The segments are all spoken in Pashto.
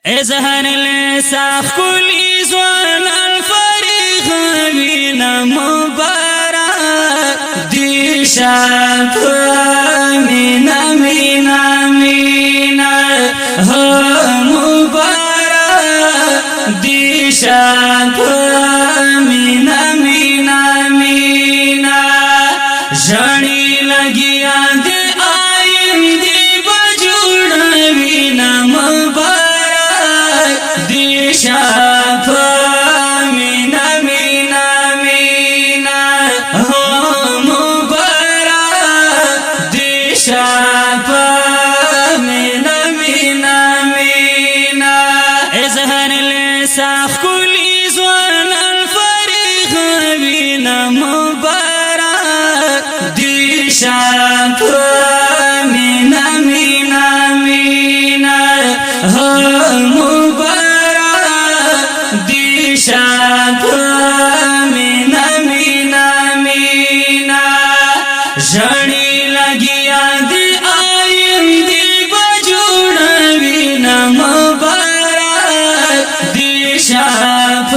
اظهر لساخ کلی زوان الفریق وینا مبارک دی شب مینا مینا مینا مبارک دی شب مینا مینا مینا جانی لگیا دی آئین دی بجوڑ وینا مبارک دی شب مینا مینا مینا مبارک دی شب مینا مینا مینا اظهر لساخ کلی زوان الفریق وینا مبارک دی شب مینا مینا مینا مبارک دی شب مینا مینا مینا جڑی لگیا دی آئین دی بجوڑ وینا مبارک دی شب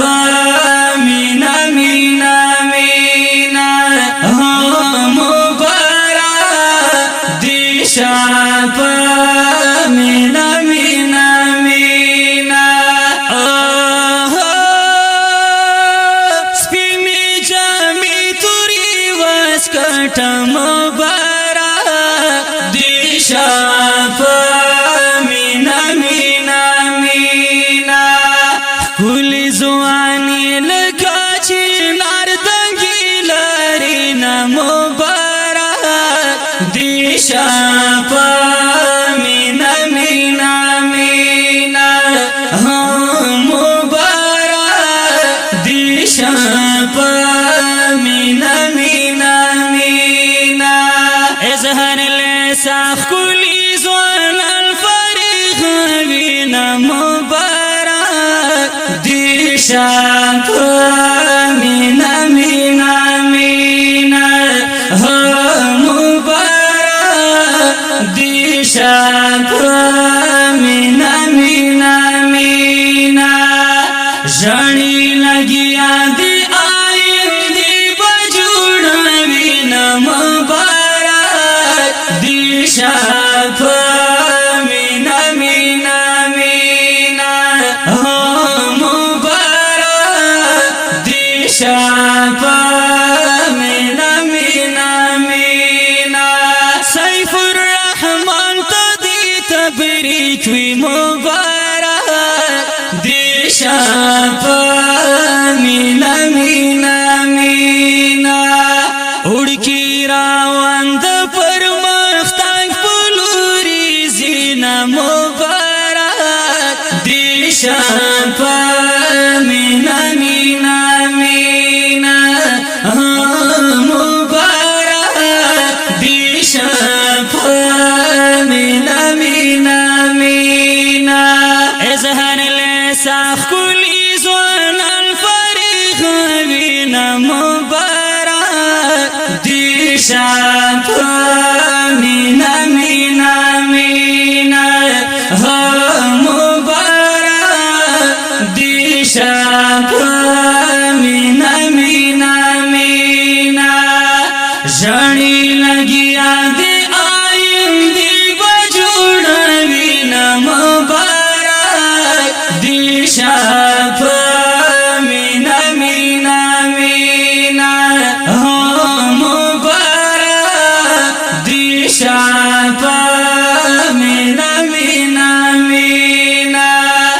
مینا مینا مینا مبارک دی شب مینا مینا مینا سپی می جامی توری واسکٹ مبارک دی شب مینا مینا مینا کلی زوانی لکا چنار دنگی لرینا مبارک دی شب مینا مینا مینا مبارک دی شب مینا مینا مینا اظهر لساخ کلی زوان الفریق وینا مبارک دی شب مینا مینا مینا مبارک دی شب مینا مینا مینا جڑی لگیا دی آئین دی بجوڑ وینا مبارک دی شب مینا مینا مینا مبارک دی شب مینا مینا مینا سیف الرحمن تدی تبریک وی مبارک دی شب مینا مینا مینا اڑکی راوند پر مختنگ پلوری زینا مبارک دی شب مینا مینا مینا مبارک دی شب مینا مینا مینا اظهر لساخ کلی زوان الفریق وینا مبارک دی شب مینا مینا مینا مبارک دی شب مینا مینا مینا جڑی لگیا دی آئین دی بجوڑ وینا مبارک دی شب مینا مینا مینا مبارک دی شب مینا مینا مینا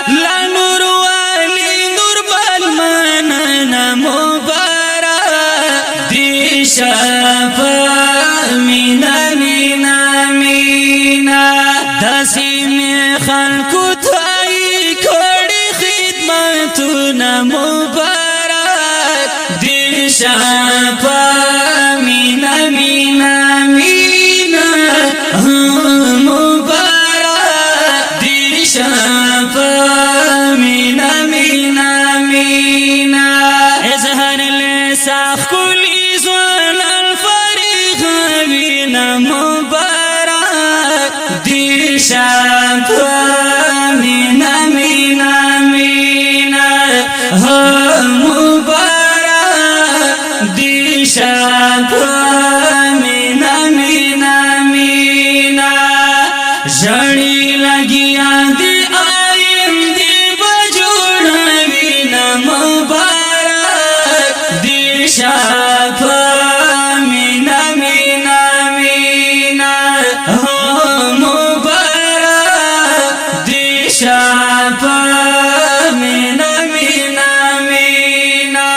لنور والی نور بالمننا مبارک دی شب مینا مینا مینا دسی میں خلقو تائی کھڑی خدمتنا مبارک دی شب مینا مینا مینا مبارک دی شب مینا مینا مینا اظهر لساخ کلی زوان الفریق وینا مبارک دی شب مینا مینا پا مینا مینا مینا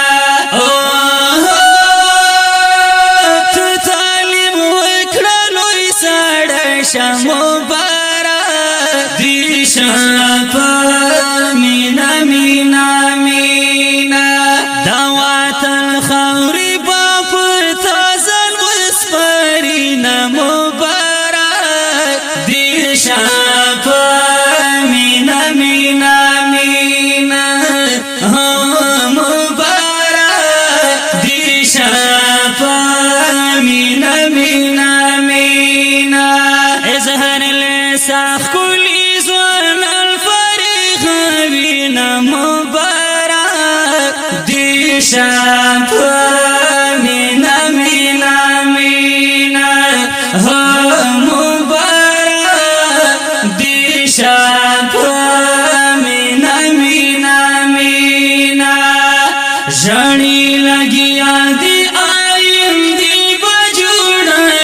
تو تعلیم وکړلوی ساړه مبارک دی شپه مینا مینا مینا دا وطن خاورې به پر تا ځان وسپارینه مبارک دی شپه مینا مینا مینا مبارک دی شپه مینا مینا مینا اظهر لساخ کلی زوان الفریق وینا مبارک دی شپه مینا مینا مینا مبارک دی شپه مینا مینا مینا جانی